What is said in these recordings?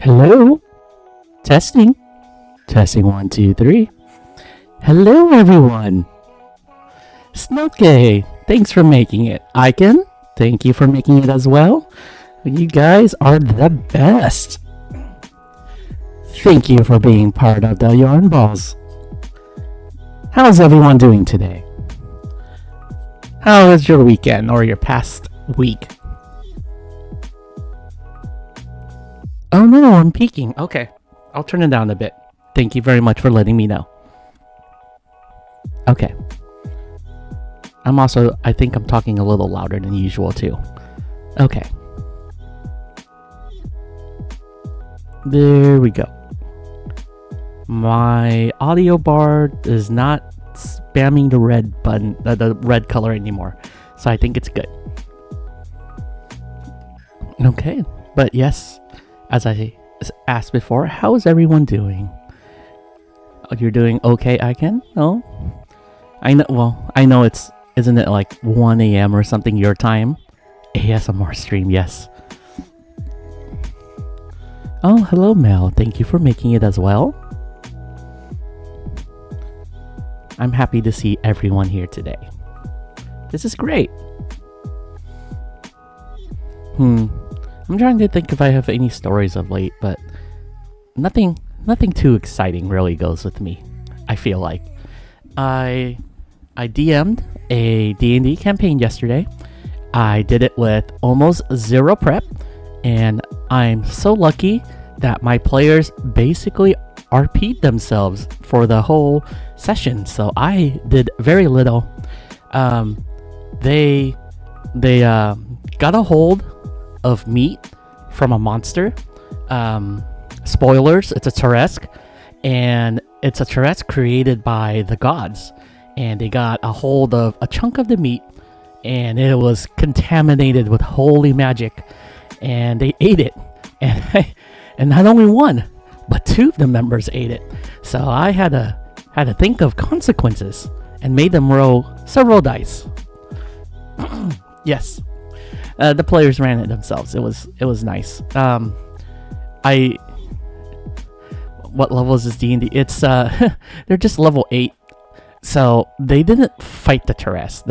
Hello? Testing. Testing 1, 2, 3. Hello, everyone. Snoke, thanks for making it. Icon, thank you for making it as well. You guys are the best. Thank you for being part of the Yarn Balls. How's everyone doing today? How was your weekend or your past week? Oh no, I'm peeking. Okay, I'll turn it down a bit. Thank you very much for letting me know. Okay. I think I'm talking a little louder than usual too. Okay. There we go. My audio bar is not spamming the red button, the red color anymore. So I think it's good. Okay, but yes, as I asked before, how is everyone doing? Oh, you're doing okay, Icon? Oh, I know. Well, I know isn't it like 1 a.m. or something your time? ASMR stream, yes. Oh, hello, Mel. Thank you for making it as well. I'm happy to see everyone here today. This is great. I'm trying to think if I have any stories of late, but nothing too exciting really goes with me. I feel like I DM'd a D&D campaign yesterday. I did it with almost zero prep, and I'm so lucky that my players basically RP'd themselves for the whole session. So I did very little. They got a hold of meat from a monster. Spoilers, it's a Teresk, and it's a Teresk created by the gods, and they got a hold of a chunk of the meat, and it was contaminated with holy magic, and they ate it, and not only one, but two of the members ate it. So I had to think of consequences and made them roll several dice. Yes. The players ran it themselves. It was nice. What level is this D&D? It's they're just level 8. So they didn't fight the Teresk.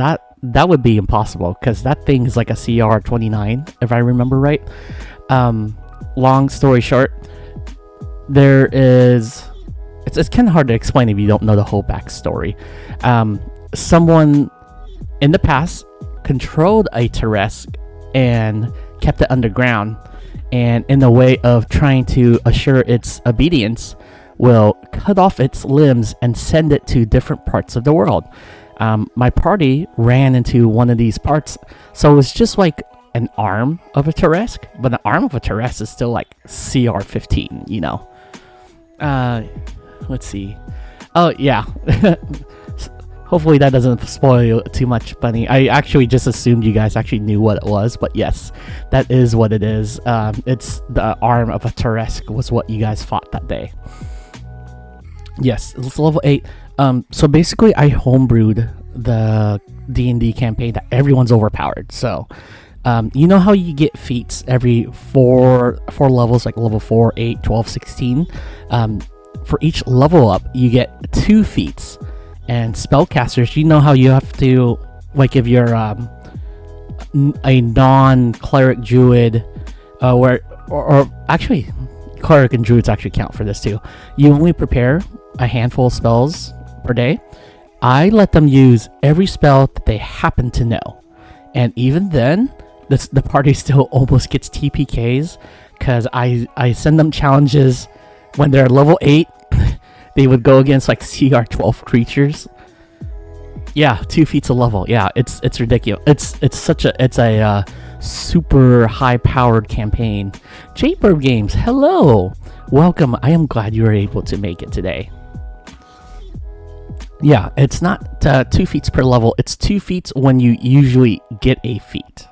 That would be impossible because that thing is like a CR 29 if I remember right. Long story short, it's kind of hard to explain if you don't know the whole backstory. Someone in the past controlled a Teresk and kept it underground, and in the way of trying to assure its obedience, will cut off its limbs and send it to different parts of the world. My party ran into one of these parts, so it was just like an arm of a Teresk, but the arm of a Teresk is still like CR 15, you know. Let's see. Oh yeah. Hopefully that doesn't spoil too much, Bunny. I actually just assumed you guys actually knew what it was, but yes, that is what it is. It's the arm of a Teresk was what you guys fought that day. Yes, it's level 8. So basically I homebrewed the D&D campaign that everyone's overpowered. So, you know how you get feats every four levels, like level 4, 8, 12, 16? For each level up, you get 2 feats. And spellcasters, you know how you have to, like if you're a non-cleric druid, or actually, cleric and druids actually count for this too. You only prepare a handful of spells per day. I let them use every spell that they happen to know. And even then, the party still almost gets TPKs because I send them challenges when they're level 8. They would go against like CR 12 creatures. Yeah, 2 feats a level. Yeah, it's ridiculous. It's a super high powered campaign. J-Burb Games, hello, welcome. I am glad you were able to make it today. Yeah, it's not 2 feats per level. It's 2 feats when you usually get a feat.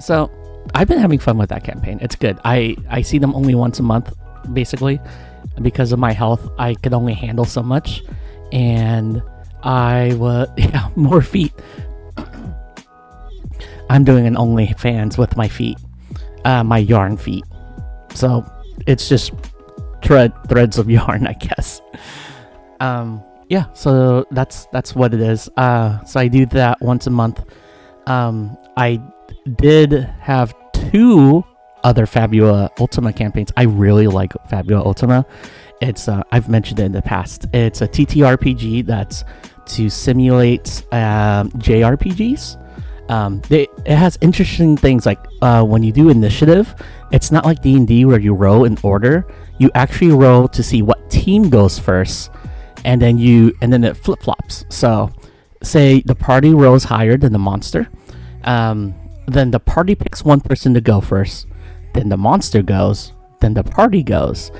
So I've been having fun with that campaign. It's good. I see them only once a month. Basically, because of my health, I could only handle so much, and more feet. I'm doing an OnlyFans with my feet. my yarn feet. So it's just threads of yarn, I guess. Yeah, so that's what it is. So I do that once a month. I did have 2 other Fabula Ultima campaigns. I really like Fabula Ultima. It's I've mentioned it in the past. It's a TTRPG that's to simulate JRPGs. It has interesting things like when you do initiative, it's not like D&D where you roll in order. You actually roll to see what team goes first, and then it flip-flops. So say the party rolls higher than the monster, then the party picks one person to go first, then the monster goes, then the party goes,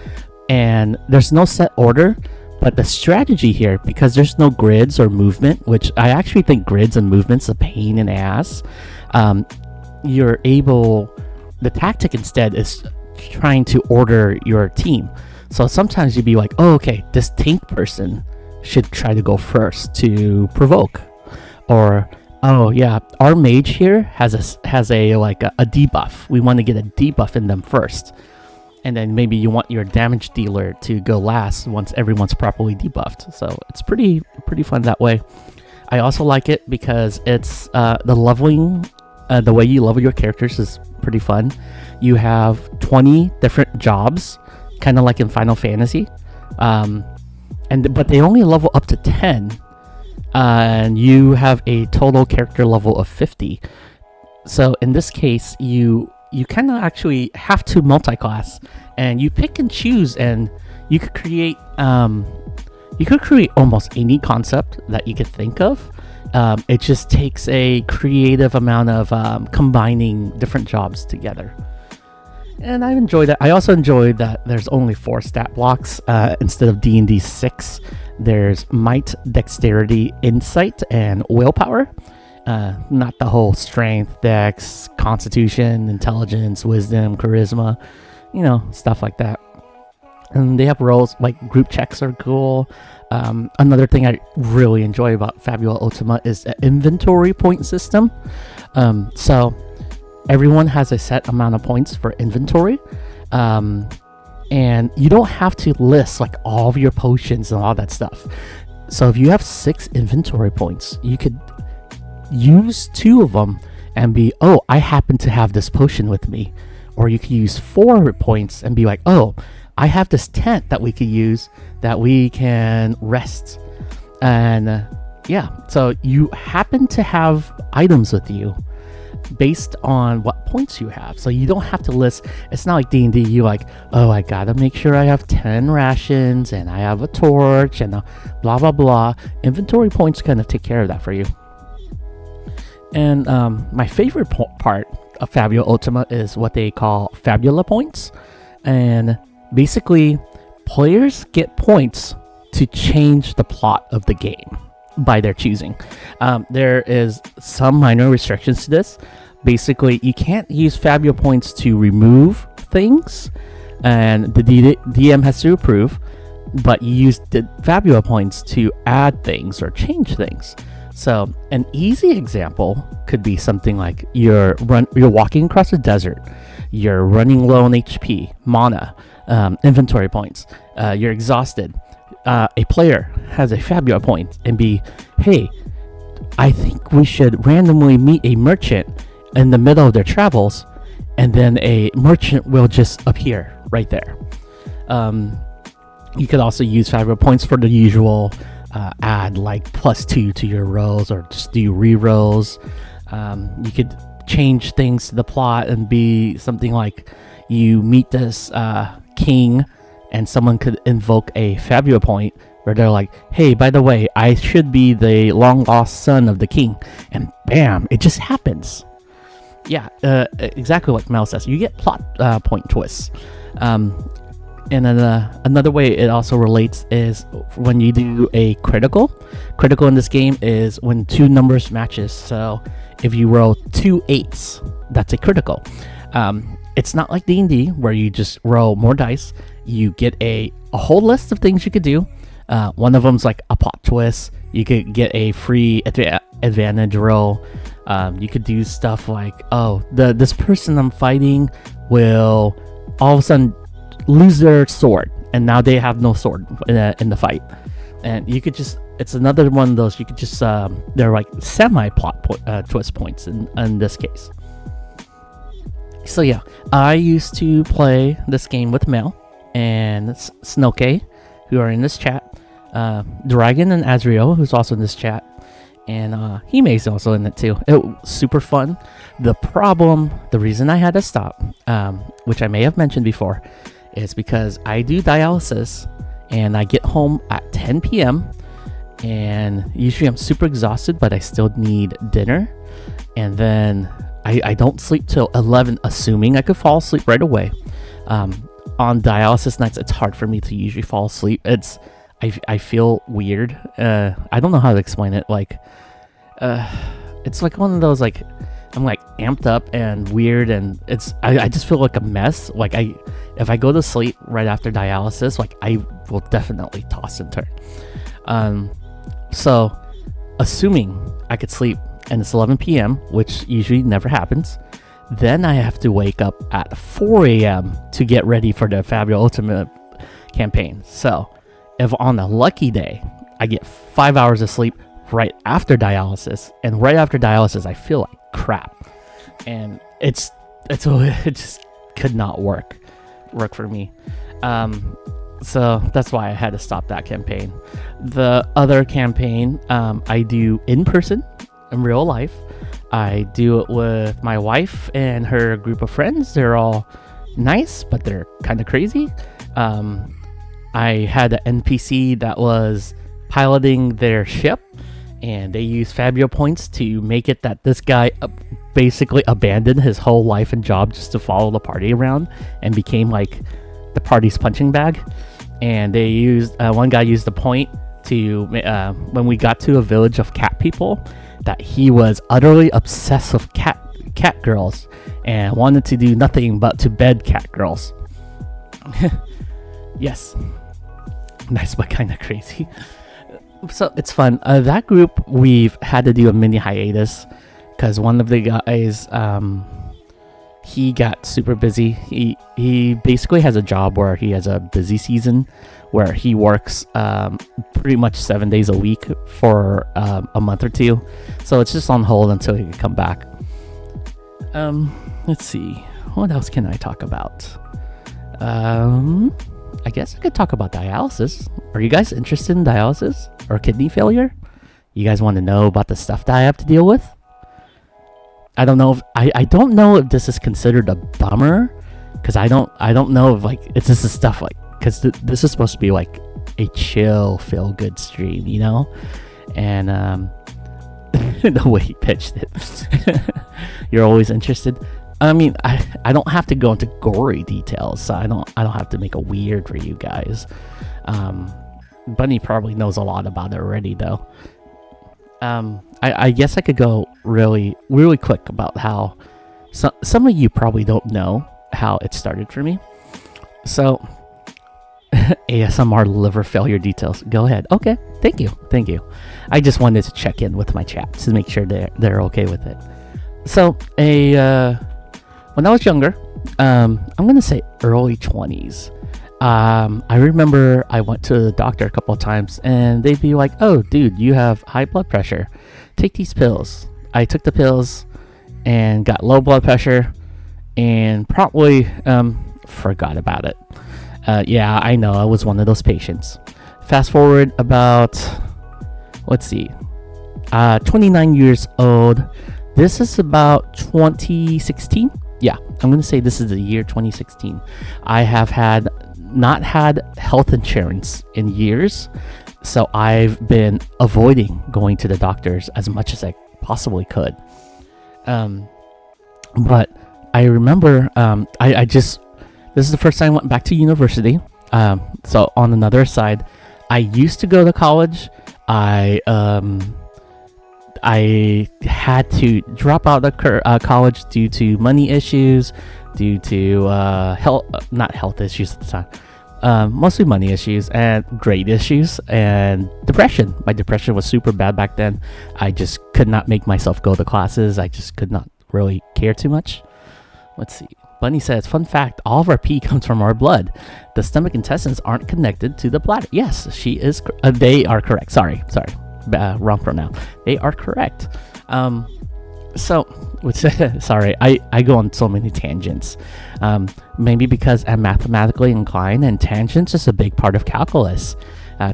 and there's no set order. But the strategy here, because there's no grids or movement, which I actually think grids and movements a pain in the ass, the tactic instead is trying to order your team. So sometimes you'd be like, oh, okay, this tank person should try to go first to provoke. Or, oh yeah, our mage here has a debuff. We want to get a debuff in them first. And then maybe you want your damage dealer to go last once everyone's properly debuffed. So it's pretty fun that way. I also like it because it's the leveling, the way you level your characters is pretty fun. You have 20 different jobs, kind of like in Final Fantasy, but they only level up to 10, and you have a total character level of 50. So in this case, you kind of actually have to multi-class, and you pick and choose, and you could create almost any concept that you could think of. It just takes a creative amount of combining different jobs together, and I've enjoyed it. I also enjoyed that there's only 4 stat blocks instead of D&D 6. There's might, dexterity, insight, and willpower. Not the whole strength, dex, constitution, intelligence, wisdom, charisma, stuff like that. And they have roles like group checks are cool. Another thing I really enjoy about Fabula Ultima is the inventory point system. So everyone has a set amount of points for inventory. And you don't have to list like all of your potions and all that stuff. So if you have 6 inventory points, you could use 2 of them and be, oh, I happen to have this potion with me. Or you could use 4 points and be like, oh, I have this tent that we could use that we can rest. And so you happen to have items with you based on what points you have. So you don't have to list. It's not like D&D. You like, oh, I gotta make sure I have 10 rations and I have a torch and blah blah blah. Inventory points kind of take care of that for you. And my favorite part of Fabula Ultima is what they call Fabula points. And basically, players get points to change the plot of the game by their choosing. There is some minor restrictions to this. Basically, you can't use Fabula points to remove things, and the DM has to approve, but you use the Fabula points to add things or change things. So an easy example could be something like you're walking across a desert, you're running low on HP, mana, inventory points, you're exhausted. A player has a Fabula point and be, hey, I think we should randomly meet a merchant in the middle of their travels, and then a merchant will just appear right there. You could also use Fabula points for the usual add like +2 to your rolls, or just do re-rolls. You could change things to the plot and be something like you meet this king, and someone could invoke a Fabula point where they're like, hey, by the way, I should be the long lost son of the king, and bam, it just happens. Exactly what Mel says. You get plot point twists. And then another way it also relates is when you do a critical. Critical in this game is when 2 numbers matches. So if you roll 2 8s, that's a critical. It's not like D&D where you just roll more dice. You get a whole list of things you could do. One of them's like a plot twist. You could get a free advantage roll. You could do stuff like, oh, this person I'm fighting, will all of a sudden lose their sword, and now they have no sword in the fight. And you could just, it's another one of those, you could just, they're like semi-plot twist points in this case. So yeah, I used to play this game with Mel and Snoke, who are in this chat, Dragon and Azriel, who's also in this chat, and Hime's also in it too. It was super fun. The reason I had to stop, which I may have mentioned before, is because I do dialysis and I get home at 10 p.m. and usually I'm super exhausted, but I still need dinner, and then I don't sleep till 11, assuming I could fall asleep right away. On dialysis nights, it's hard for me to usually fall asleep. I feel weird. I don't know how to explain it. Like, it's like one of those, like, I'm like amped up and weird, and I just feel like a mess. Like, if I go to sleep right after dialysis, like, I will definitely toss and turn. So assuming I could sleep and it's 11 p.m., which usually never happens, then I have to wake up at 4 a.m. to get ready for the Fabula Ultima campaign. So if on a lucky day, I get 5 hours of sleep right after dialysis, and right after dialysis, I feel like crap. And it just could not work for me. So that's why I had to stop that campaign. The other campaign, I do in person, in real life. I do it with my wife and her group of friends. They're all nice, but they're kind of crazy. I had an NPC that was piloting their ship, and they used Fabula points to make it that this guy basically abandoned his whole life and job just to follow the party around and became like the party's punching bag. And they used one guy used the point to when we got to a village of cat people, that he was utterly obsessed with cat girls and wanted to do nothing but to bed cat girls. Yes, nice but kind of crazy. So it's fun. That group, we've had to do a mini hiatus because one of the guys, he got super busy. He basically has a job where he has a busy season where he works pretty much 7 days a week for a month or two. So it's just on hold until he can come back. Let's see. What else can I talk about? I guess I could talk about dialysis. Are you guys interested in dialysis or kidney failure? You guys want to know about the stuff that I have to deal with? I don't know if I don't know if this is considered a bummer, because I don't know if like it's just the stuff like, because this is supposed to be like a chill, feel good stream, you know, and the way he pitched it, you're always interested. I mean, I don't have to go into gory details, so I don't have to make it weird for you guys. Bunny probably knows a lot about it already, though. I guess I could go really, really quick about how some of you probably don't know how it started for me. So, ASMR liver failure details. Go ahead. Okay, thank you. I just wanted to check in with my chat to make sure they're okay with it. So, when I was younger, I'm gonna say early 20s. I remember I went to the doctor a couple of times, and they'd be like, "Oh, dude, you have high blood pressure. Take these pills." I took the pills and got low blood pressure, and promptly forgot about it. Yeah, I know, I was one of those patients. Fast forward about, 29 years old. This is about 2016. Yeah, I'm gonna say this is the year 2016. I have not had health insurance in years, so I've been avoiding going to the doctors as much as I possibly could. But I remember this is the first time I went back to university. So on another side, I used to go to college. I had to drop out of college due to money issues, due to not health issues at the time, mostly money issues and grade issues and depression. My depression was super bad back then. I just could not make myself go to classes. I just could not really care too much. Let's see. Bunny says, fun fact, all of our pee comes from our blood. The stomach intestines aren't connected to the bladder. Yes, she is. They are correct. Sorry. Wrong pronoun. They are correct. Sorry, I go on so many tangents. Maybe because I'm mathematically inclined, and tangents is a big part of calculus.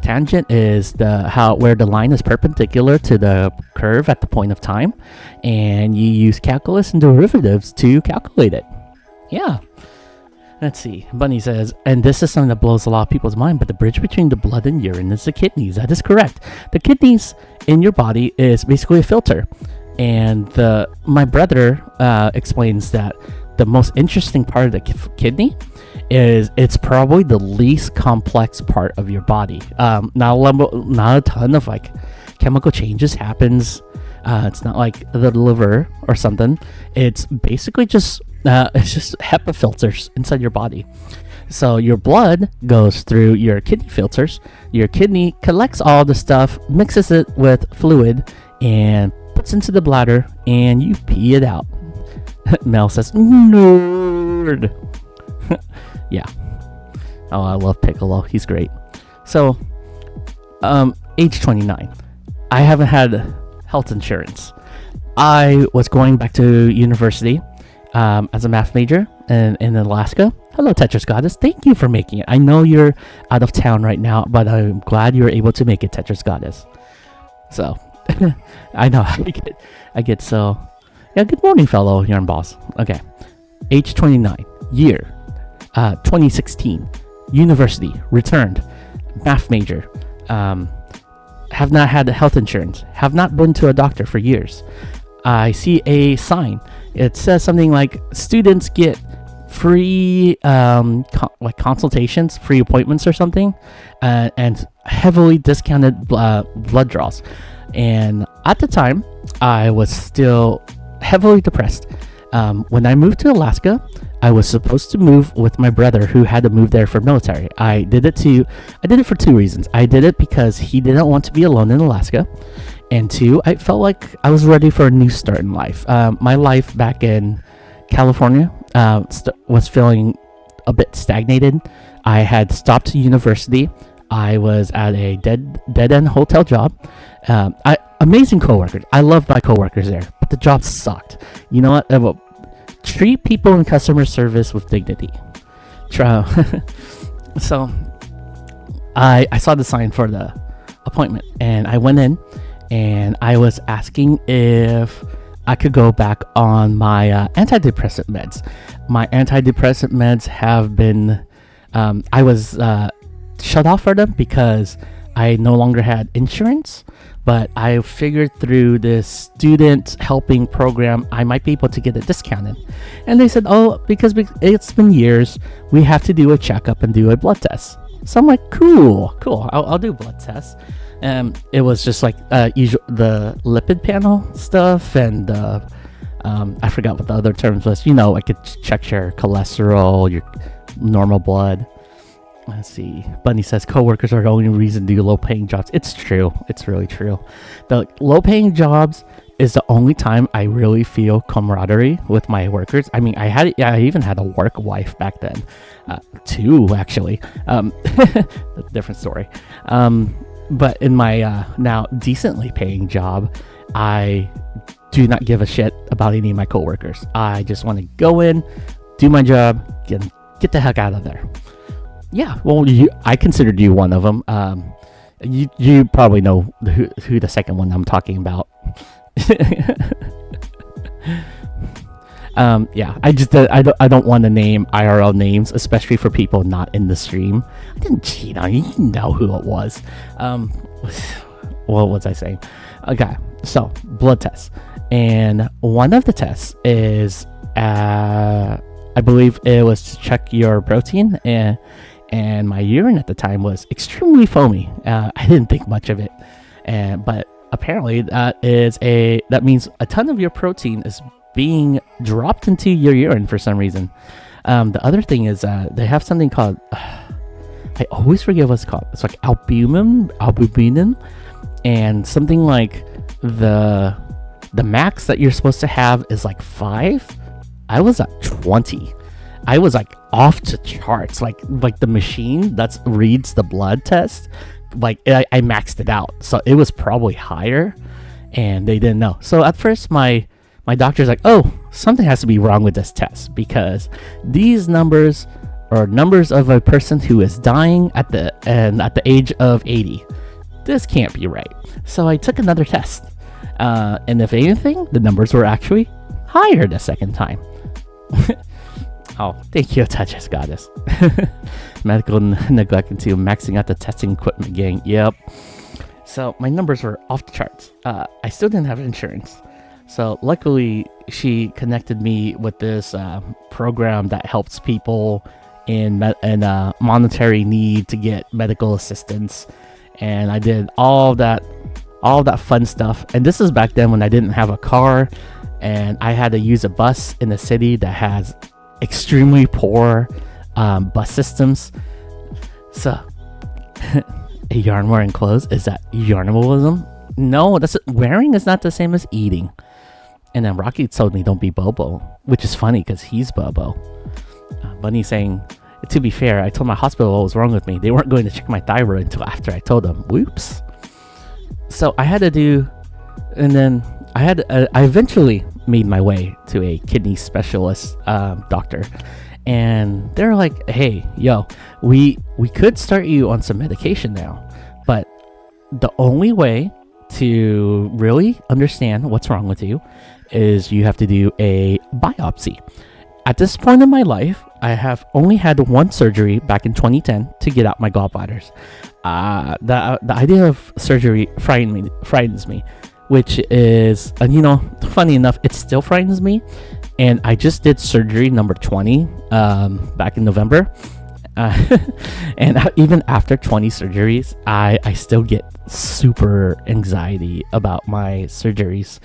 Tangent is where the line is perpendicular to the curve at the point of time, and you use calculus and derivatives to calculate it. Yeah. Let's see. Bunny says, and this is something that blows a lot of people's mind, but the bridge between the blood and urine is the kidneys. That is correct. The kidneys in your body is basically a filter. And my brother explains that the most interesting part of the kidney is it's probably the least complex part of your body. Not a ton of like chemical changes happens. It's not like the liver or something. It's basically just HEPA filters inside your body. So your blood goes through your kidney filters. Your kidney collects all the stuff, mixes it with fluid, and puts into the bladder, and you pee it out. Mel says, nerd. Yeah. Oh, I love Piccolo. He's great. So, age 29. I haven't had health insurance. I was going back to university as a math major in Alaska. Hello, Tetris Goddess. Thank you for making it. I know you're out of town right now, but I'm glad you're able to make it, Tetris Goddess. So, I know I get so. Yeah, good morning, fellow yarn boss. Okay, age 29, year 2016, university, returned, math major. Have not had health insurance. Have not been to a doctor for years. I see a sign. It says something like students get free consultations, free appointments or something, and heavily discounted blood draws. And at the time, I was still heavily depressed. When I moved to Alaska, I was supposed to move with my brother who had to move there for military. I did it for two reasons. I did it because he didn't want to be alone in Alaska. And two, I felt like I was ready for a new start in life. My life back in California was feeling a bit stagnated. I had stopped university. I was at a dead-end hotel job. Amazing coworkers. I loved my coworkers there, but the job sucked. You know what? Treat people in customer service with dignity. So I saw the sign for the appointment, and I went in, and I was asking if I could go back on my antidepressant meds. My antidepressant meds have been, I was shut off for them because I no longer had insurance, but I figured through this student helping program, I might be able to get it discounted. And they said, oh, because it's been years, we have to do a checkup and do a blood test. So I'm like, cool, I'll do blood tests. It was just like the lipid panel stuff, and I forgot what the other terms was. You know, I could check your cholesterol, your normal blood. Let's see. Bunny says coworkers are the only reason to do low-paying jobs. It's true. It's really true. The low-paying jobs is the only time I really feel camaraderie with my workers. I mean, I even had a work wife back then. Two, actually. Different story. But in my now decently paying job, I do not give a shit about any of my coworkers. I just want to go in, do my job, get the heck out of there. Yeah, well, I considered you one of them. You probably know who the second one I'm talking about. Yeah, I don't want to name IRL names, especially for people not in the stream. I didn't cheat on you. You know who it was. What was I saying? Okay, so blood tests, and one of the tests is I believe it was to check your protein, and my urine at the time was extremely foamy. I didn't think much of it, but apparently that means a ton of your protein is being dropped into your urine for some reason. The other thing is they have something called I always forget what it's called. It's like albumin, and something like the max that you're supposed to have is like 5. I was at 20. I was like off the charts. Like the machine that reads the blood test, like I maxed it out, so it was probably higher, and they didn't know. So at first, my doctor's like, "Oh, something has to be wrong with this test because these numbers are numbers of a person who is dying at the age of 80. This can't be right." So I took another test, and if anything, the numbers were actually higher the second time. Oh, thank you, Touches Goddess. Medical neglect into maxing out the testing equipment gang. Yep. So my numbers were off the charts. I still didn't have insurance. So luckily, she connected me with this program that helps people in monetary need to get medical assistance. And I did all that fun stuff. And this is back then when I didn't have a car, and I had to use a bus in a city that has extremely poor bus systems. So a yarn wearing clothes, is that yarnimalism? No, wearing is not the same as eating. And then Rocky told me don't be Bobo, which is funny because he's Bobo. Bunny saying, to be fair, I told my hospital what was wrong with me. They weren't going to check my thyroid until after I told them. Whoops. So I had to do, and then I eventually made my way to a kidney specialist doctor, and they're like, "Hey, yo, we could start you on some medication now, but the only way to really understand what's wrong with you is you have to do a biopsy." At this point in my life, I have only had one surgery back in 2010 to get out my gallbladders. The idea of surgery frightens me, which is, funny enough, it still frightens me. And I just did surgery number 20 back in November. And even after 20 surgeries, I still get super anxiety about my surgeries.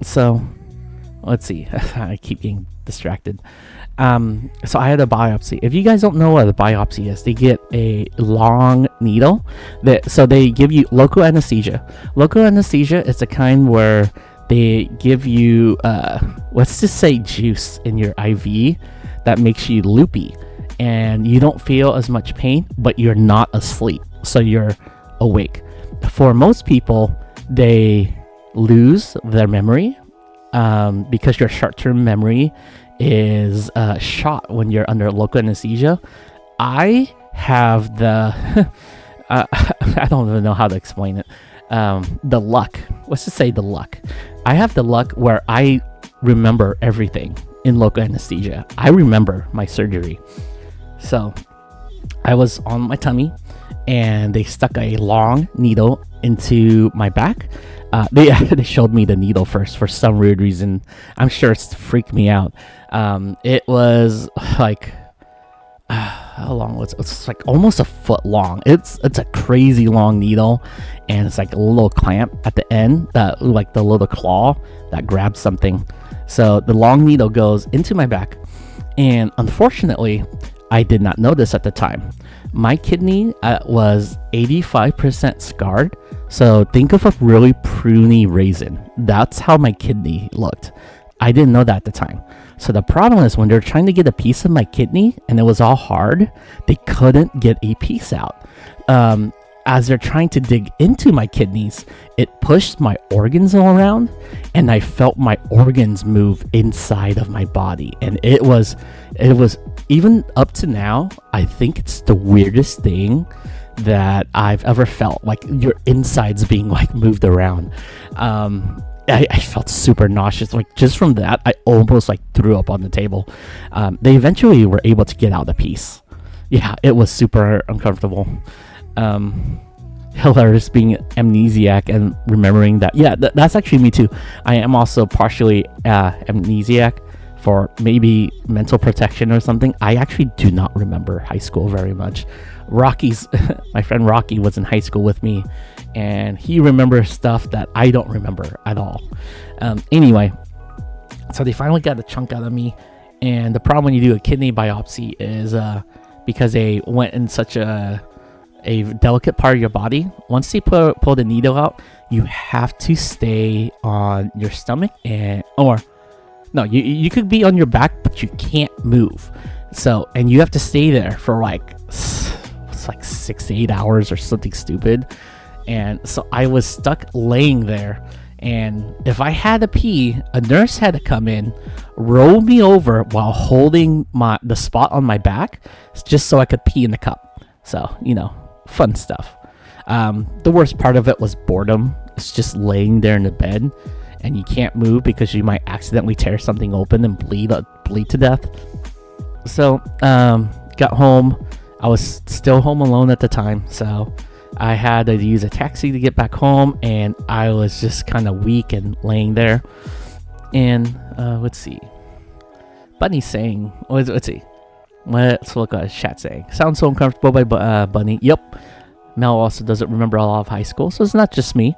So let's see. I keep getting distracted. So I had a biopsy. If you guys don't know what a biopsy is, they get a long needle so they give you local anesthesia. Local anesthesia is the kind where they give you let's just say juice in your IV that makes you loopy, and you don't feel as much pain, but you're not asleep, so you're awake. For most people, they lose their memory because your short-term memory is shot when you're under local anesthesia. I have the I don't even know how to explain it. The luck. Let's just say the luck. I have the luck where I remember everything in local anesthesia. I remember my surgery. So I was on my tummy, and they stuck a long needle into my back. They showed me the needle first for some weird reason. I'm sure it's freaked me out. It was like how long was it? It's like almost a foot long. It's a crazy long needle, and it's like a little clamp at the end, that like the little claw that grabs something. So the long needle goes into my back, and unfortunately, I did not know this at the time. My kidney was 85% scarred. So think of a really pruny raisin. That's how my kidney looked. I didn't know that at the time. So the problem is when they're trying to get a piece of my kidney and it was all hard, they couldn't get a piece out. As they're trying to dig into my kidneys, it pushed my organs all around, and I felt my organs move inside of my body. And it was even up to now, I think it's the weirdest thing that I've ever felt, like your insides being like moved around. I felt super nauseous. Like just from that, I almost like threw up on the table. They eventually were able to get out the piece. Yeah, it was super uncomfortable. Hilarious being amnesiac and remembering that. Yeah, that's actually me too. I am also partially amnesiac for maybe mental protection or something. I actually do not remember high school very much. My friend Rocky was in high school with me, and he remembers stuff that I don't remember at all. Anyway, so they finally got a chunk out of me, and the problem when you do a kidney biopsy is because they went in such a delicate part of your body. Once they pull the needle out, you have to stay on your stomach, or No, you could be on your back, but you can't move. So, and you have to stay there for like, it's like 6 to 8 hours or something stupid. And so I was stuck laying there. And if I had to pee, a nurse had to come in, roll me over while holding the spot on my back, just so I could pee in the cup. So, fun stuff. The worst part of it was boredom. It's just laying there in the bed, and you can't move because you might accidentally tear something open and bleed to death. So, got home. I was still home alone at the time, so I had to use a taxi to get back home, and I was just kind of weak and laying there. And let's see. Bunny's saying, let's see. Let's look at chat saying. Sounds so uncomfortable by Bunny. Yep. Mel also doesn't remember a lot of high school, so it's not just me.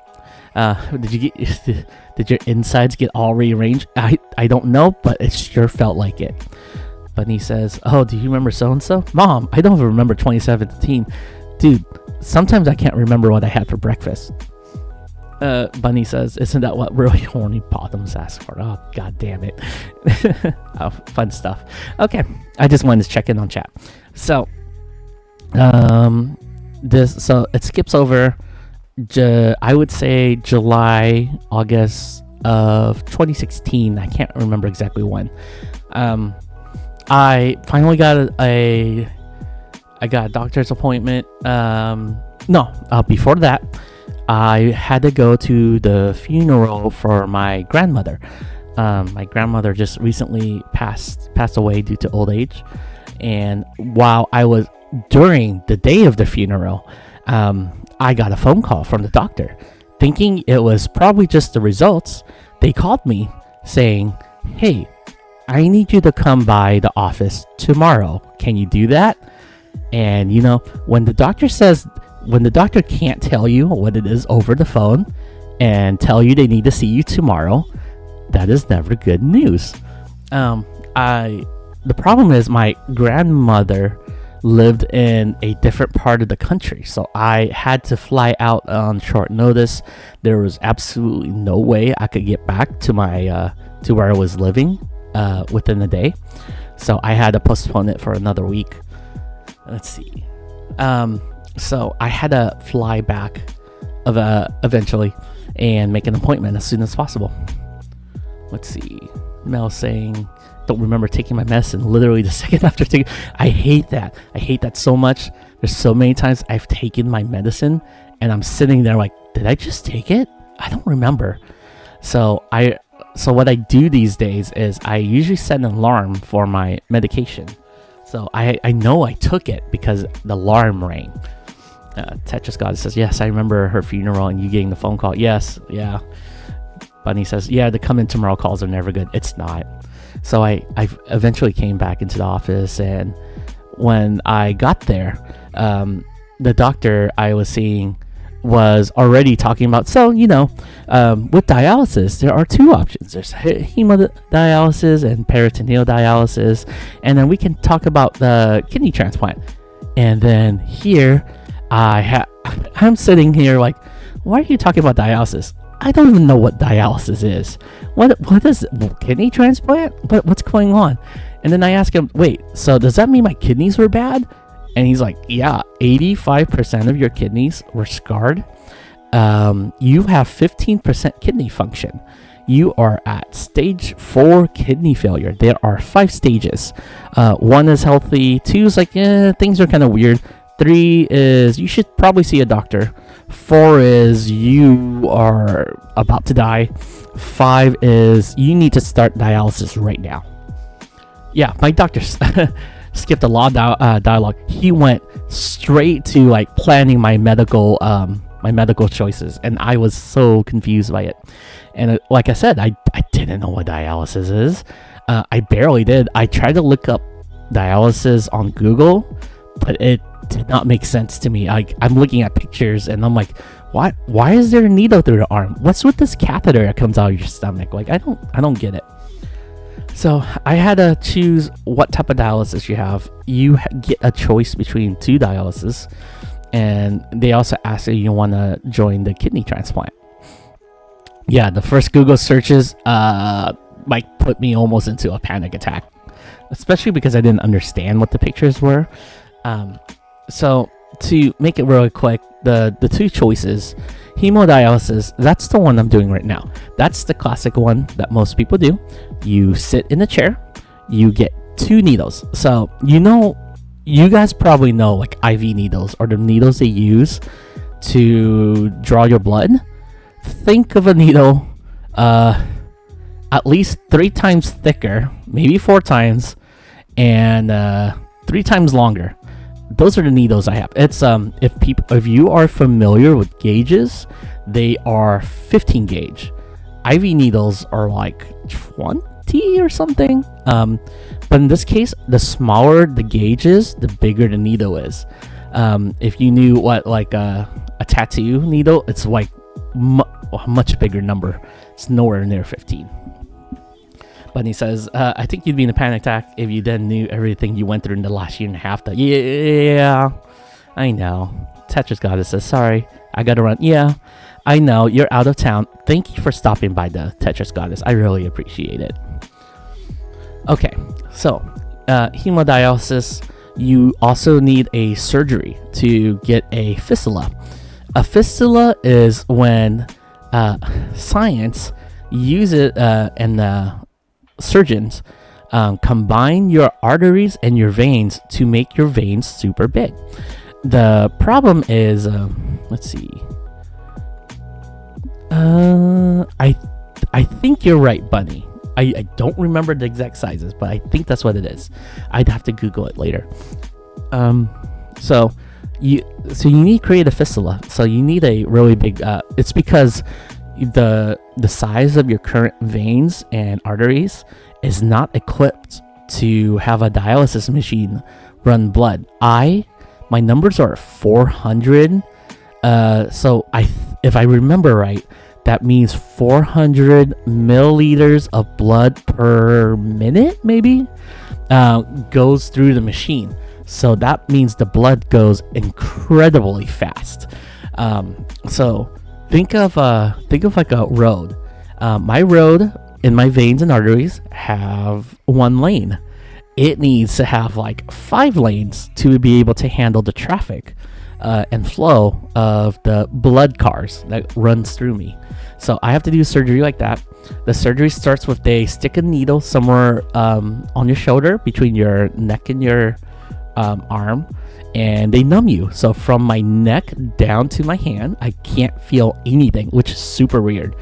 Did your insides get all rearranged? I don't know, but it sure felt like it. Bunny says, oh, do you remember so-and-so? Mom, I don't even remember 2017. Dude, sometimes I can't remember what I had for breakfast. Bunny says, isn't that what really horny bottoms ask for? Oh, god damn it. Oh, fun stuff. Okay, I just wanted to check in on chat. So, it skips over, I would say July, August of 2016. I can't remember exactly when. I finally got a doctor's appointment. Before that, I had to go to the funeral for my grandmother. My grandmother just recently passed away due to old age. And while I was during the day of the funeral, I got a phone call from the doctor. Thinking it was probably just the results, they called me saying, hey, I need you to come by the office tomorrow. Can you do that? And when the doctor can't tell you what it is over the phone and tell you they need to see you tomorrow, that is never good news. The problem is my grandmother lived in a different part of the country, so I had to fly out on short notice. There was absolutely no way I could get back to my to where I was living within a day, so I had to postpone it for another week. Let's see. So I had to fly back eventually and make an appointment as soon as possible. Let's see. Mel saying, don't remember taking my medicine literally the second after taking. I hate that. I hate that so much. There's so many times I've taken my medicine and I'm sitting there like, did I just take it? I don't remember. So what I do these days is I usually set an alarm for my medication. So I know I took it because the alarm rang. Tetris God says, yes, I remember her funeral and you getting the phone call. Yes, yeah. Bunny says, yeah, the come in tomorrow calls are never good. It's not. So I eventually came back into the office, and when I got there, the doctor I was seeing was already talking about, with dialysis, there are two options. There's hemodialysis and peritoneal dialysis, and then we can talk about the kidney transplant. And then here, I'm sitting here like, why are you talking about dialysis? I don't even know what dialysis is. What is kidney transplant? What's going on? And then I ask him, wait, so does that mean my kidneys were bad? And he's like, yeah, 85% of your kidneys were scarred. You have 15% kidney function. You are at stage 4 kidney failure. There are 5 stages. 1 is healthy. 2 is like, things are kind of weird. 3 is you should probably see a doctor. 4 is you are about to die. 5 is you need to start dialysis right now. Yeah, my doctor skipped a lot of dialogue. He went straight to like planning my medical choices, and I was so confused by it. And like I said, I didn't know what dialysis is. I barely did. I tried to look up dialysis on Google, but it did not make sense to me. I'm looking at pictures and I'm like, why is there a needle through the arm? What's with this catheter that comes out of your stomach? Like, I don't get it. So I had to choose what type of dialysis you have. You get a choice between 2 dialysis, and they also ask if you want to join the kidney transplant. Yeah, the first Google searches, like put me almost into a panic attack, especially because I didn't understand what the pictures were. So to make it really quick, the two choices, hemodialysis, that's the one I'm doing right now. That's the classic one that most people do. You sit in a chair, you get 2 needles. So you guys probably know like IV needles, or the needles they use to draw your blood. Think of a needle at least 3 times thicker, maybe 4 times, and 3 times longer. Those are the needles I have. It's if you are familiar with gauges, they are 15 gauge. IV needles are like 20 or something. But in this case, the smaller the gauge is, the bigger the needle is. If you knew what like a tattoo needle, it's like a much bigger number. It's nowhere near 15. But he says, I think you'd be in a panic attack if you then knew everything you went through in the last year and a half. Yeah, I know. Tetris Goddess says, sorry, I gotta run. Yeah, I know, you're out of town. Thank you for stopping by, the Tetris Goddess. I really appreciate it. Okay, so hemodialysis, you also need a surgery to get a fistula. A fistula is when science uses and surgeons combine your arteries and your veins to make your veins super big. The problem is, let's see. I think you're right, Bunny. I don't remember the exact sizes, but I think that's what it is. I'd have to Google it later. So you need to create a fistula. So you need a really big. It's because the size of your current veins and arteries is not equipped to have a dialysis machine run blood. My numbers are 400. So if I remember right, that means 400 milliliters of blood per minute, maybe, goes through the machine. So that means the blood goes incredibly fast. So think of like a road. My road in my veins and arteries have 1 lane. It needs to have like 5 lanes to be able to handle the traffic and flow of the blood cars that runs through me. So I have to do surgery like that. The surgery starts with they stick a needle somewhere on your shoulder between your neck and your arm, and they numb you. So from my neck down to my hand, I can't feel anything, which is super weird.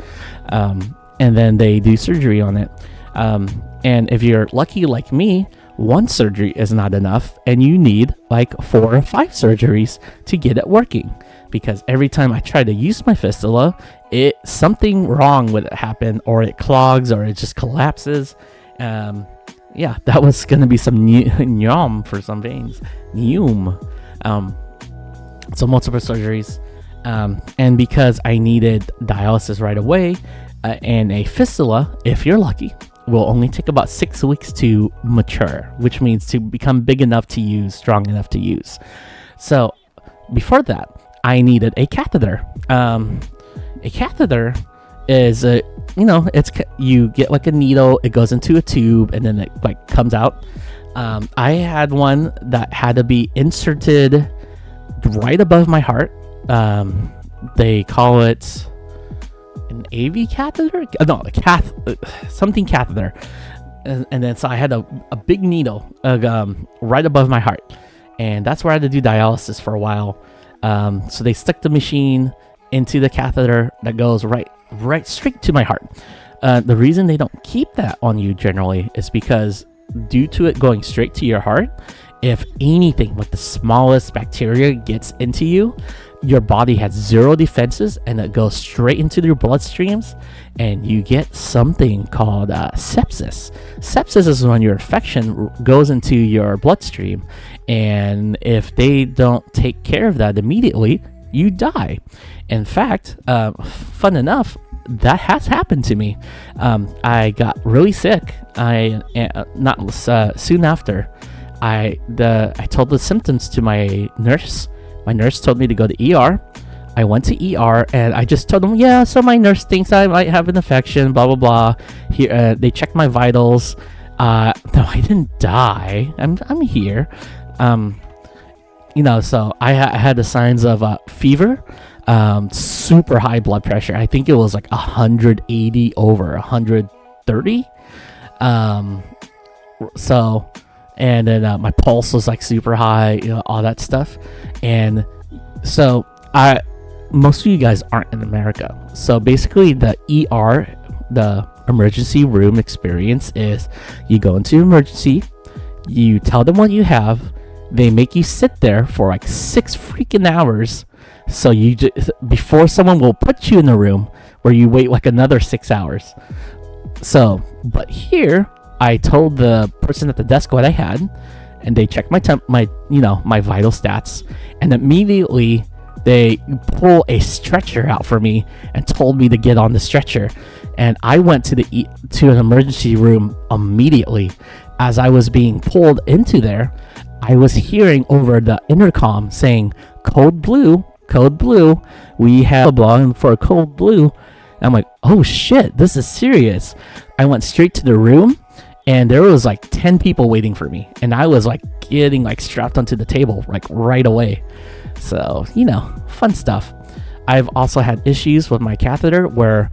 And then they do surgery on it. And if you're lucky like me, 1 surgery is not enough, and you need like 4 or 5 surgeries to get it working. Because every time I try to use my fistula, something wrong with it happen, or it clogs, or it just collapses. Yeah, that was gonna be some yum for some veins. Yum. So multiple surgeries, and because I needed dialysis right away, and a fistula, if you're lucky, will only take about 6 weeks to mature, which means to become big enough to use, strong enough to use. So before that, I needed a catheter. A catheter is you get like a needle, it goes into a tube, and then it like comes out. I had one that had to be inserted right above my heart. They call it an AV catheter? No, something catheter. And then so I had a big needle right above my heart. And that's where I had to do dialysis for a while. So they stuck the machine into the catheter that goes right straight to my heart. The reason they don't keep that on you generally is because due to it going straight to your heart, if anything like the smallest bacteria gets into you, your body has 0 defenses, and it goes straight into your bloodstreams, and you get something called sepsis. Sepsis is when your infection goes into your bloodstream, and if they don't take care of that immediately, you die. In fact, fun enough, that has happened to me. I got really sick. Soon after, I told the symptoms to my nurse. My nurse told me to go to ER. I went to ER and I just told them, yeah, so my nurse thinks I might have an infection, blah blah blah. Here, they checked my vitals. No, I didn't die. I'm here. So I had the signs of fever, super high blood pressure. I think it was like 180 over 130. And then my pulse was like super high, all that stuff. And so most of you guys aren't in America. So basically the ER, the emergency room experience is you go into emergency, you tell them what you have, they make you sit there for like 6 freaking hours. So before someone will put you in the room where you wait like another 6 hours. So, but here I told the person at the desk what I had, and they checked my vital stats, and immediately they pull a stretcher out for me and told me to get on the stretcher. And I went to an emergency room immediately. As I was being pulled into there, I was hearing over the intercom saying, code blue, we have a blah for code blue. I'm like, oh shit, this is serious. I went straight to the room, and there was like 10 people waiting for me, and I was like getting like strapped onto the table like right away. So, fun stuff. I've also had issues with my catheter where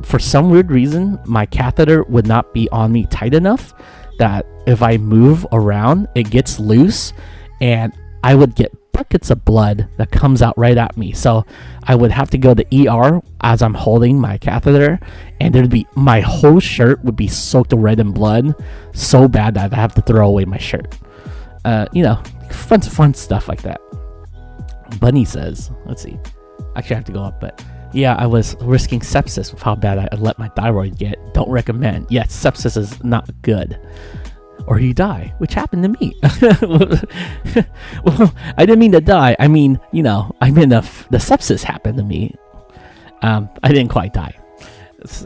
for some weird reason, my catheter would not be on me tight enough that if I move around, it gets loose, and I would get buckets of blood that comes out right at me. So I would have to go to ER as I'm holding my catheter, and my whole shirt would be soaked red in blood so bad that I have to throw away my shirt. Fun stuff like that. Bunny says, let's see. Actually, I have to go up, but yeah, I was risking sepsis with how bad I let my thyroid get. Don't recommend. Yes, sepsis is not good. Or you die, which happened to me. Well, I didn't mean to die. I mean, the sepsis happened to me. I didn't quite die. It's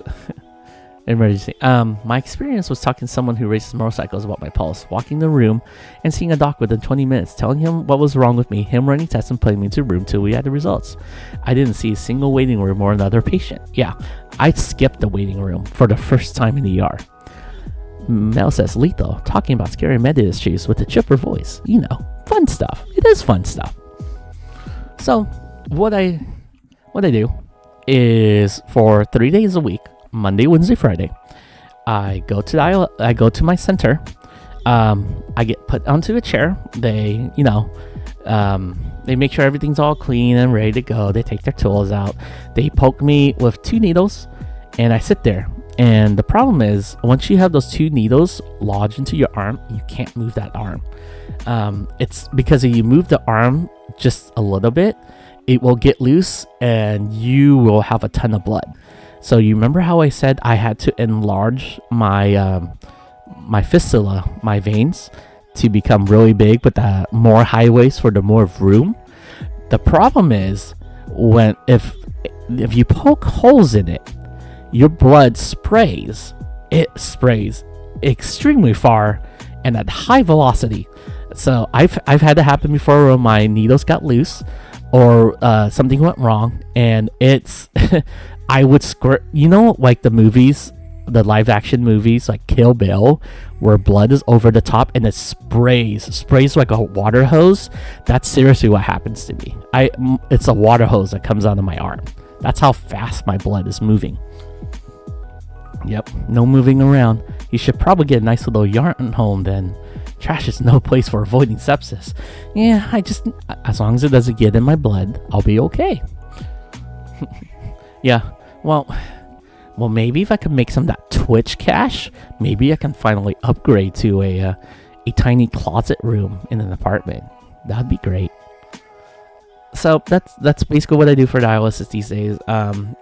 emergency. My experience was talking to someone who races motorcycles about my pulse, walking the room and seeing a doc within 20 minutes, telling him what was wrong with me, him running tests and putting me into a room till we had the results. I didn't see a single waiting room or another patient. Yeah, I skipped the waiting room for the first time in the ER. Mel says, lethal, talking about scary med issues with a chipper voice. Fun stuff. It is fun stuff. So, what I do is for 3 days a week, Monday, Wednesday, Friday, I go to my center. I get put onto a chair. They make sure everything's all clean and ready to go. They take their tools out. They poke me with 2 needles, and I sit there. And the problem is, once you have those 2 needles lodged into your arm, you can't move that arm. It's because if you move the arm just a little bit, it will get loose and you will have a ton of blood. So you remember how I said I had to enlarge my my fistula, my veins, to become really big with the more highways for the more room? The problem is if you poke holes in it, your blood sprays. It sprays extremely far and at high velocity. So I've had that happen before where my needles got loose or something went wrong, and it's I would squirt, like the movies, the live action movies like Kill Bill, where blood is over the top and it sprays like a water hose. That's seriously what happens to me. It's a water hose that comes out of my arm. That's how fast my blood is moving. Yep, no moving around. You should probably get a nice little yarn home then. Trash is no place for avoiding sepsis. Yeah, as long as it doesn't get in my blood, I'll be okay. Yeah, well, maybe if I could make some of that Twitch cash, maybe I can finally upgrade to a tiny closet room in an apartment. That'd be great. So that's basically what I do for dialysis these days.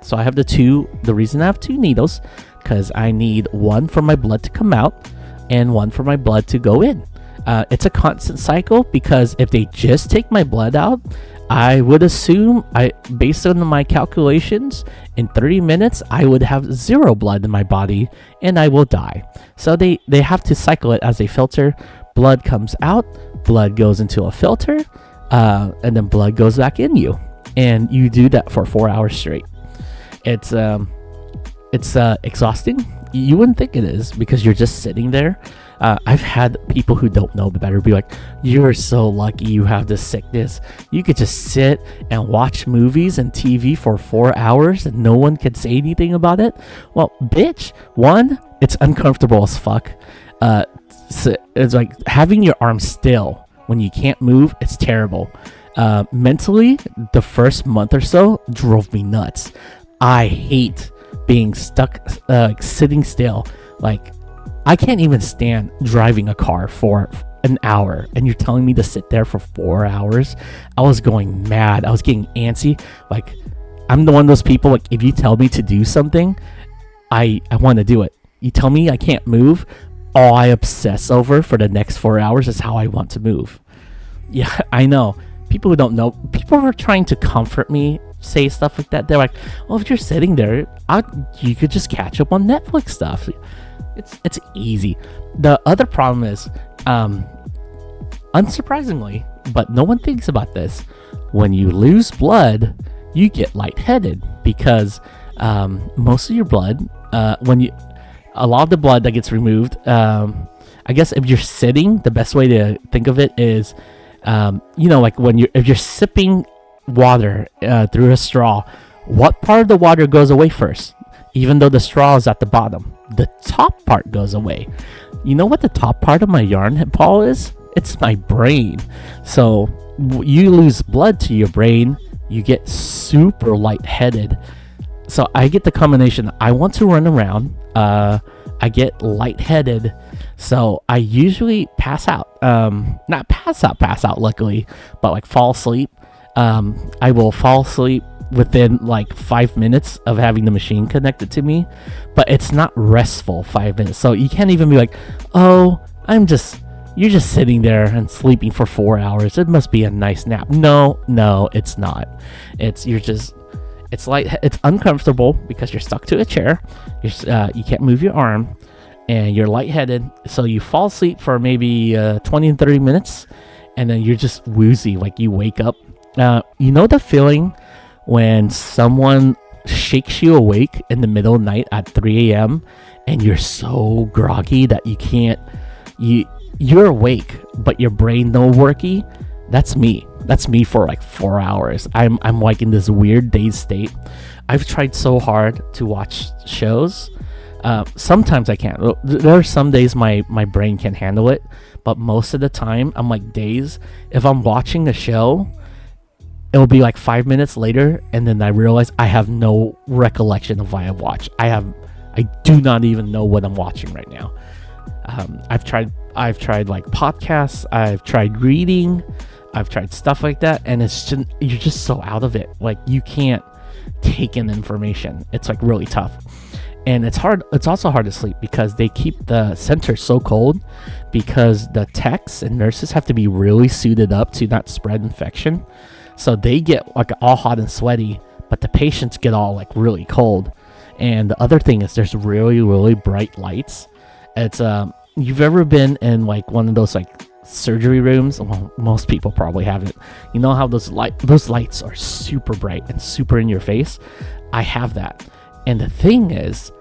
So I have the reason I have 2 needles, because I need one for my blood to come out and one for my blood to go in. It's a constant cycle, because if they just take my blood out, I would assume, based on my calculations, in 30 minutes I would have 0 blood in my body and I will die. So they have to cycle it as a filter. Blood comes out, blood goes into a filter, and then blood goes back in you. and you do that for 4 hours straight. It's exhausting. You wouldn't think it is because you're just sitting there. I've had people who don't know better be like, "You're so lucky you have this sickness. You could just sit and watch movies and TV for 4 hours and no one could say anything about it." Well, bitch, one, it's uncomfortable as fuck. So it's like having your arm still when you can't move. It's terrible. Mentally, the first month or so drove me nuts. I hate being stuck, sitting still. Like, I can't even stand driving a car for an hour, and you're telling me to sit there for 4 hours. I was going mad. I was getting antsy. Like, I'm the one of those people, like, if you tell me to do something, I want to do it. You tell me I can't move, all I obsess over for the next 4 hours is how I want to move. Yeah, I know. People who don't know, people are trying to comfort me, say stuff like that. They're like, "Well, if you're sitting there, you could just catch up on Netflix stuff." It's easy. The other problem is, unsurprisingly, but no one thinks about this, when you lose blood, you get lightheaded because most of your blood, a lot of the blood that gets removed, I guess if you're sitting, the best way to think of it is, like if you're sipping water through a straw, what part of the water goes away first? Even though the straw is at the bottom, the top part goes away. You know what the top part of my yarn ball is? It's my brain. So you lose blood to your brain, you get super lightheaded. So I get the combination. I want to run around. I get lightheaded. So I usually pass out. Not pass out, luckily, but like fall asleep. I will fall asleep within like 5 minutes of having the machine connected to me, but it's not restful 5 minutes. So you can't even be like, "Oh, you're just sitting there and sleeping for 4 hours. It must be a nice nap." No, it's not. It's uncomfortable because you're stuck to a chair. You can't move your arm and you're lightheaded. So you fall asleep for maybe 20 and 30 minutes and then you're just woozy. Like you wake up. You know the feeling when someone shakes you awake in the middle of the night at 3 a.m. and you're so groggy that you're awake, but your brain no worky? That's me. That's me for like 4 hours. I'm like in this weird dazed state. I've tried so hard to watch shows. Sometimes I can't. There are some days my brain can handle it, but most of the time I'm like dazed. If I'm watching a show, it'll be like 5 minutes later, and then I realize I have no recollection of what I watched. I do not even know what I'm watching right now. I've tried like podcasts. I've tried reading. I've tried stuff like that, and you're just so out of it. Like you can't take in information. It's like really tough, and it's hard. It's also hard to sleep because they keep the center so cold because the techs and nurses have to be really suited up to not spread infection. So they get like all hot and sweaty, but the patients get all like really cold. And the other thing is there's really, really bright lights. It's you've ever been in like one of those like surgery rooms? Well, most people probably haven't. You know how those lights are super bright and super in your face? I have that. And the thing is,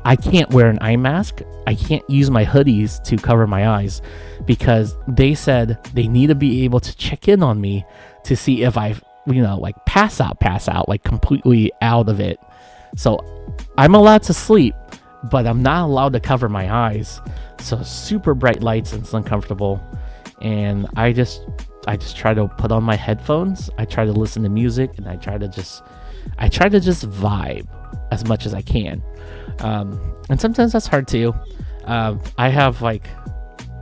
I can't wear an eye mask. I can't use my hoodies to cover my eyes because they said they need to be able to check in on me to see if I've, like pass out, like completely out of it. So I'm allowed to sleep, but I'm not allowed to cover my eyes. So super bright lights and it's uncomfortable. And I just try to put on my headphones. I try to listen to music and I try to just vibe as much as I can. And sometimes that's hard too. I have like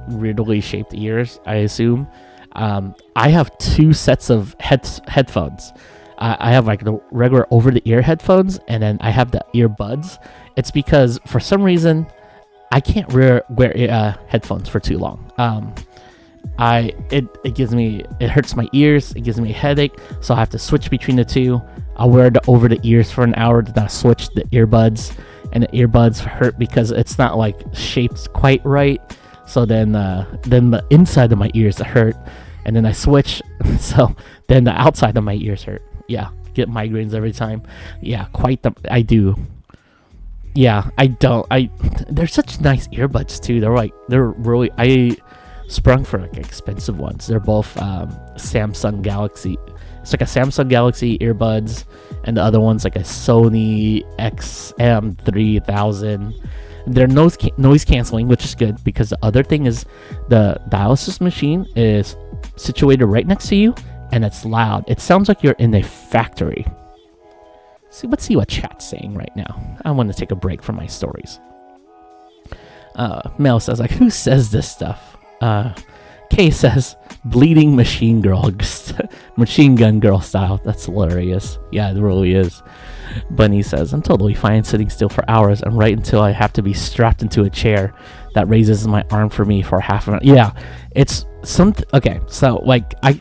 weirdly shaped ears, I assume. I have two sets of headphones. I have like the regular over-the-ear headphones, and then I have the earbuds. It's because for some reason I can't wear headphones for too long. It hurts my ears. It gives me a headache, so I have to switch between the two. I'll wear the over the ears for an hour, then I switch the earbuds, and the earbuds hurt because it's not like shaped quite right. So then the inside of my ears hurt, and then I switch, so then the outside of my ears hurt. Yeah, get migraines every time. Yeah, I do. Yeah, I don't. They're such nice earbuds too. They're really. I sprung for like expensive ones. They're both Samsung Galaxy. It's like a Samsung Galaxy earbuds, and the other one's like a Sony XM3000. They're noise canceling, which is good because the other thing is the dialysis machine is situated right next to you, and it's loud. It sounds like you're in a factory. Let's see what chat's saying right now. I want to take a break from my stories. Mel says, like, who says this stuff? Kay says, bleeding machine gun girl style. That's hilarious. Yeah, it really is. Bunny says, I'm totally fine sitting still for hours and right until I have to be strapped into a chair that raises my arm for me for half an hour. Yeah, it's something. Okay, so like I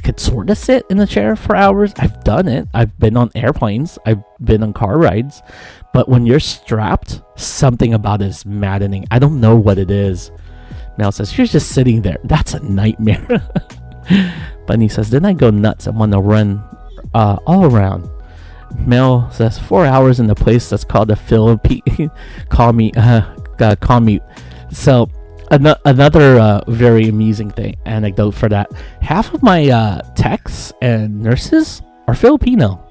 could sort of sit in a chair for hours. I've done it. I've been on airplanes. I've been on car rides. But when you're strapped, something about it is maddening. I don't know what it is. Mel says, you're just sitting there. That's a nightmare. Bunny says, then I go nuts and want to run all around. Mel says, 4 hours in the place that's called the Philippine. Call me. So another very amusing anecdote for that. Half of my techs and nurses are Filipino.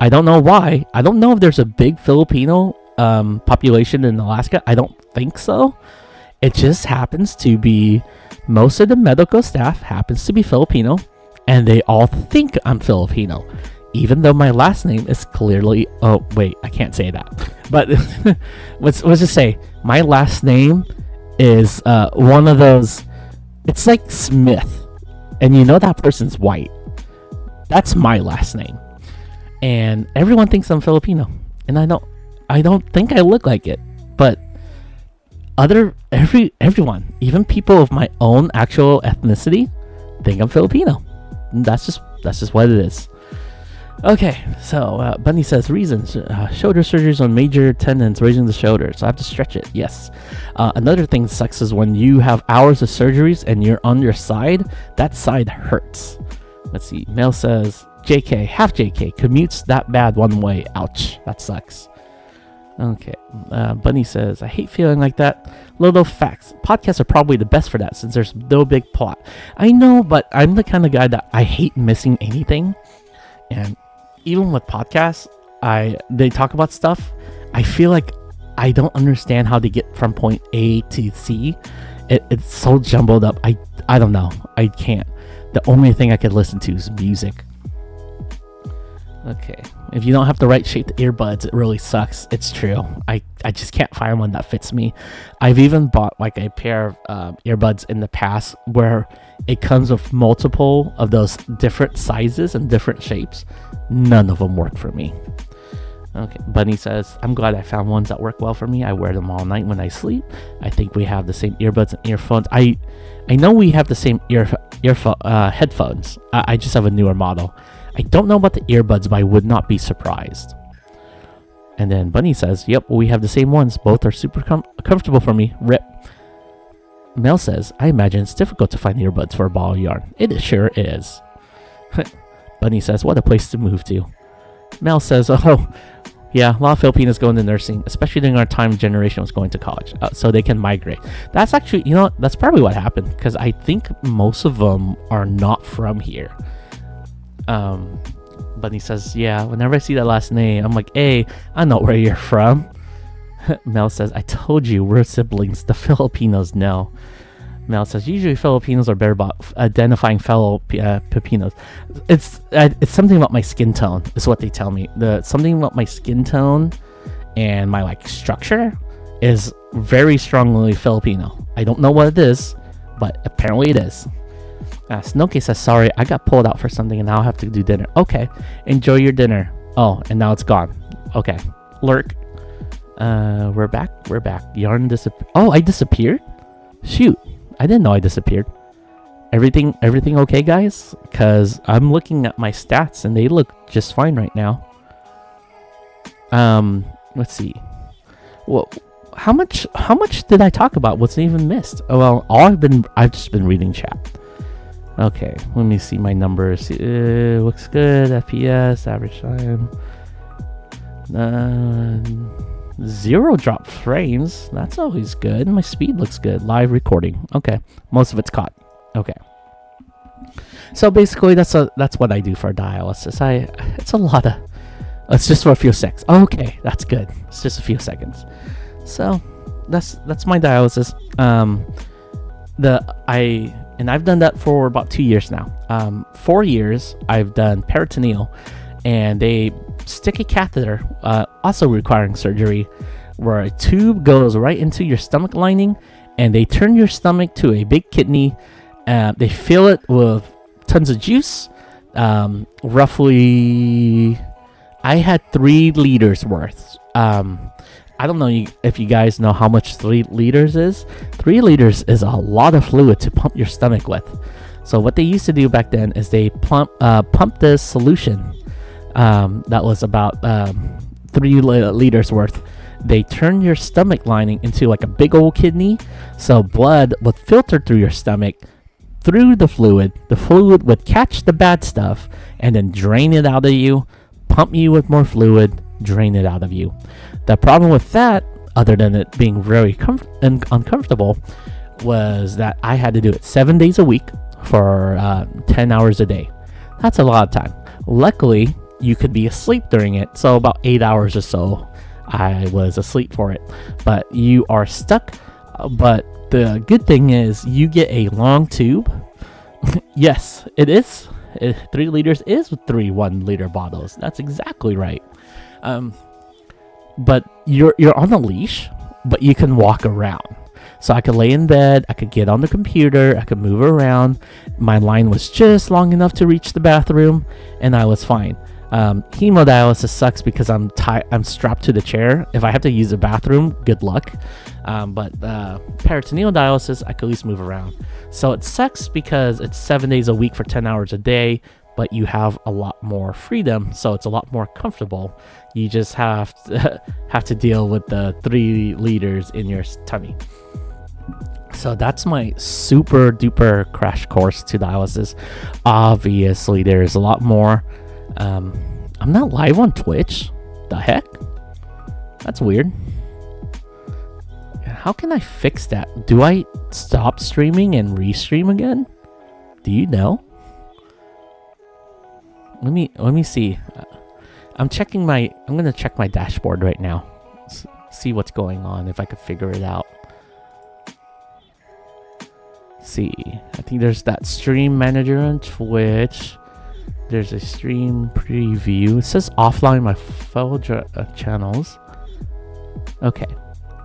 I don't know why. I don't know if there's a big Filipino population in Alaska. I don't think so. It just happens to be most of the medical staff happens to be Filipino, and they all think I'm Filipino, even though my last name is clearly. Oh wait, I can't say that. But let's just say my last name is one of those. It's like Smith, and you know that person's white. That's my last name, and everyone thinks I'm Filipino, and I don't think I look like it, but everyone, even people of my own actual ethnicity, think I'm Filipino. And that's just what it is. Okay, so Bunny says reasons: shoulder surgeries on major tendons, raising the shoulder, so I have to stretch it. Yes. Another thing that sucks is when you have hours of surgeries and you're on your side. That side hurts. Let's see. Mel says, JK, half JK, commutes that bad one way. Ouch, that sucks. Okay. Bunny says, I hate feeling like that. Little facts. Podcasts are probably the best for that since there's no big plot. I know, but I'm the kind of guy that I hate missing anything. And even with podcasts, they talk about stuff. I feel like I don't understand how to get from point A to C. It's so jumbled up. I don't know. I can't. The only thing I could listen to is music. Okay. If you don't have the right shaped earbuds, it really sucks. It's true. I just can't find one that fits me. I've even bought like a pair of earbuds in the past where it comes with multiple of those different sizes and different shapes. None of them work for me. Okay. Bunny says, I'm glad I found ones that work well for me. I wear them all night when I sleep. I think we have the same earbuds and earphones. I know we have the same headphones. I just have a newer model. I don't know about the earbuds, but I would not be surprised. And then Bunny says, yep, we have the same ones. Both are super comfortable for me. Rip. Mel says, I imagine it's difficult to find earbuds for a ball of yarn. It sure is. Bunny says, what a place to move to. Mel says, oh, yeah, a lot of Filipinos go into nursing, especially during our time generation was going to college, so they can migrate. That's actually, that's probably what happened, because I think most of them are not from here. Bunny says, yeah, whenever I see that last name, I'm like, hey, I know where you're from. Mel says, I told you, we're siblings. The Filipinos know. Mel says, usually Filipinos are better about identifying fellow Filipinos. It's something about my skin tone, is what they tell me. Something about my skin tone and my like structure is very strongly Filipino. I don't know what it is, but apparently it is. Snowcase says, sorry, I got pulled out for something and now I'll have to do dinner. Okay, enjoy your dinner. Oh, and now it's gone. Okay, lurk. We're back. Yarn disappeared. Oh, I disappeared? Shoot, I didn't know I disappeared. Everything okay, guys? Because I'm looking at my stats and they look just fine right now. Let's see. Well, how much did I talk about? What's even missed? Oh, well, I've just been reading chat. Okay, let me see my numbers. Looks good. FPS, average time. 0 drop frames. That's always good. My speed looks good. Live recording. Okay, most of it's caught. Okay. So basically, that's what I do for dialysis. It's a lot of. It's just for a few seconds. Okay, that's good. It's just a few seconds. So that's my dialysis. And I've done that for about 2 years now. 4 years I've done peritoneal, and they stick a catheter, also requiring surgery, where a tube goes right into your stomach lining, and they turn your stomach to a big kidney. They fill it with tons of juice. Roughly, I had 3 liters worth. I don't know if you guys know how much 3 liters is. 3 liters is a lot of fluid to pump your stomach with. So what they used to do back then is they pump this solution that was about 3 liters worth. They turn your stomach lining into like a big old kidney, so blood would filter through your stomach, through the fluid. The fluid would catch the bad stuff and then drain it out of you, pump you with more fluid, drain it out of you. The problem with that, other than it being very uncomfortable, was that I had to do it 7 days a week for 10 hours a day. That's a lot of time. Luckily, you could be asleep during it, so about 8 hours or so I was asleep for it. But you are stuck. But the good thing is you get a long tube. Yes, it is. 3 liters is 3 1-liter bottles. That's exactly right. But you're on a leash, but you can walk around. So I could lay in bed, I could get on the computer, I could move around. My line was just long enough to reach the bathroom, and I was fine. Hemodialysis sucks because I'm strapped to the chair. If I have to use the bathroom, good luck. But peritoneal dialysis, I could at least move around. So it sucks because it's 7 days a week for 10 hours a day, but you have a lot more freedom, so it's a lot more comfortable. You just have to deal with the 3 liters in your tummy. So that's my super duper crash course to dialysis. Obviously, there's a lot more. I'm not live on Twitch. The heck? That's weird. How can I fix that? Do I stop streaming and restream again? Do you know? Let me see. I'm gonna check my dashboard right now. See what's going on, if I could figure it out. See, I think there's that stream manager on Twitch. There's a stream preview. It says offline my fellow channels. Okay.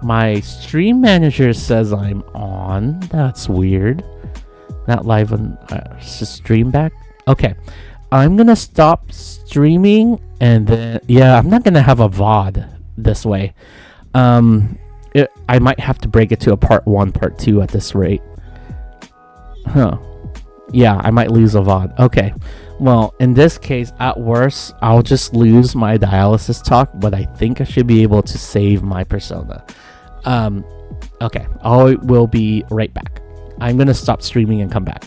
My stream manager says I'm on. That's weird. Not live on stream back. Okay. I'm gonna stop streaming, and then I'm not gonna have a VOD this way. I might have to break it to a part 1, part 2 at this rate. Huh. Yeah, I might lose a VOD. Okay. Well, in this case, at worst, I'll just lose my dialysis talk, but I think I should be able to save my persona. Okay. I will be right back. I'm gonna stop streaming and come back.